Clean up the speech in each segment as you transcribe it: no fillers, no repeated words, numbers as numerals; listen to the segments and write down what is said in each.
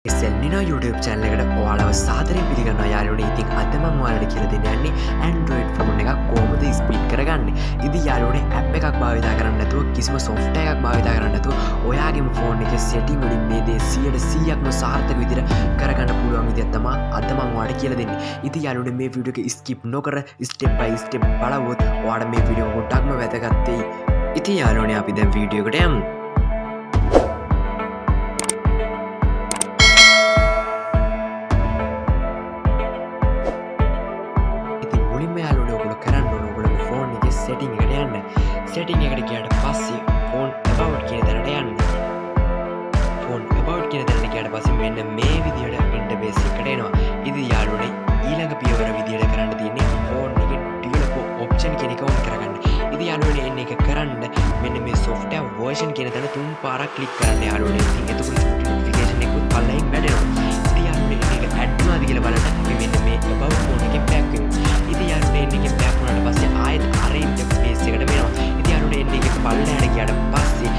Nino YouTube channel එකට ඔයාලව සාදරයෙන් පිළිගන්නවා යාළුවනේ. ඉතින් අද මම ඔයාලට කියලා දෙන්න යන්නේ Android phone එකක් කොහොමද ස්පීඩ් කරගන්නේ. ඉතින් යාළුවනේ app එකක් භාවිතා කරන්නේ නැතුව කිසිම software එකක් භාවිතා කරන්නේ නැතුව ඔයාගේම phone එකේ setting වලින් මේ දේ 100%ක්ම සාර්ථක විදිහට කරගන්න පුළුවන් විදියක් තමයි අද මම ඔයාලට කියලා දෙන්නේ. ඉතින් යාළුවනේ මේ වීඩියෝ එක skip නොකර step by step බලවොත් ඔයාලට මේ වීඩියෝ ගොඩක්ම වැදගත් වෙයි. ඉතින් යාළුවනේ අපි දැන් වීඩියෝ එකට යමු. setting එකට යන්න. setting එකට ගියාට පස්සේ phone about කියන තැනට යන්න. phone about කියන තැනට ගියාට පස්සේ මෙන්න මේ විදිහට interface එකට එනවා. ඉතින් යාළුවනේ ඊළඟ පියවර විදිහට කරන්න තියෙන්නේ phone එකේ developer option කියන එක on කරගන්න. ඉතින් යාළුවනේ එන්න එක කරන්න මෙන්න මේ software version කියන තැන තුන් පාරක් click කරන්න යාළුවනේ. ඉතින් එතකොට notification එකකුත් පල්ලෙහින් වැටෙනවා. ඉතින් යාළුවනේ මේක add වෙනවාද කියලා බලන්න අපි මෙන්න මේ about phone එකෙන් back වෙමු. ඉතින් යාළුවනේ එන්න එකෙන් back වුණාට පස්සේ ආයෙත් interface එකට වෙනවා. ඉතින් යාළුවනේ එන්න එක පල්ලෙහාට ගියාට පස්සේ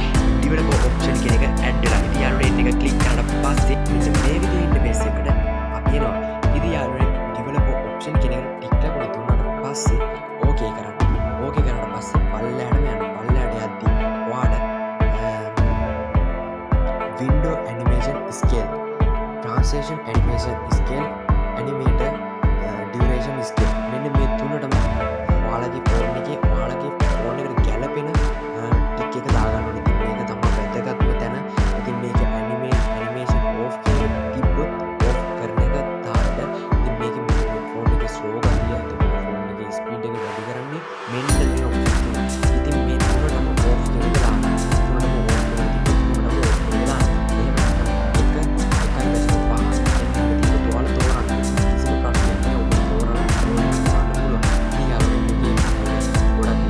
developer option කියන එක add වෙලා. ඉතින් යාළුවනේ එන්න එක click කරාට පස්සේ මෙන්න මේ විදිහේ interface එකට අපි එනවා. ඉතින් යාළුවනේ developer option කියන එක ටික් එකක් දුන්නාට පස්සේ okay කරන්න. okay කරාට පස්සේ පල්ලෙහාටම යන්න. පල්ලෙහාට යද්දී ඔයාට window animation scale, translation animation scale, animator duration scale මෙන්න මේ තුනටම ඔයාලගේ phone එකේ ඔයාලගේ phone එකට ගැලපෙන ටික් එක දාගන්න ඕනේ. ඉතින් මේක තමයි වැදගත්ම තැන. ඉතින් මේක animation off කියලා තිබ්බොත් off කරන එක දාන්න. ඉතින් මේකේ phone එකේ slow ගතිය එතකොට phone එකේ speed එක වැඩි කරන්නේ මෙන්න මේ option තුන. ඉතින් මේ තුනටම off කියලා දාන්න. තුනටම off කරලා තිබ්බොත් තුනටම off කියලා දාන්න. එහෙම නැත්නම් එක 1.5 එතකොට ඔයාලා තෝරන්න. කිසිම ප්‍රශ්නයක් නැහැ. ඔබ තෝරන්න පුළුවන්. ඉතින් යාළුවෝ මේකේ ගොඩක්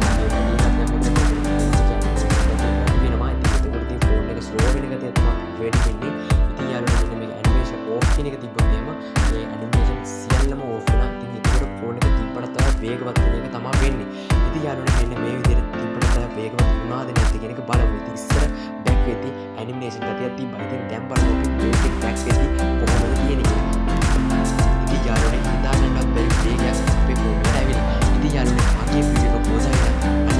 slow වෙන ගතිය තමයි වැඩි වෙන්නේ. ඉතින් යාළුවෝ මෙන්න මේක animation off කියන එක තිබ්බොත් එහෙම මේ animation සියල්ලම off වෙනවා. ඉතින් ඒකට phone එක තිබ්බට තව වේගවත් වෙන එක තමයි වෙන්නේ. ඉතින් යාළුවෝ මෙන්න මේ විදිහට තිබ්බට තව වේගවත් වුණාද නැද්ද කියන එක බලමු. ඉතින් ඉස්සර back වෙද්දී animation ගතියක් තිබ්බා. ඉතින් දැන් බලමු basic back වෙද්දී කොහොමද තියෙන්නේ කියලා. ඉතින් යාළුවෝ හිතාගන්නවත් බැරි වේගයක් අපේ phone එකට ඇවිල්ලා. ඉතින් යාළුවෝ මගේ වීඩියෝ එක පොස් කරලා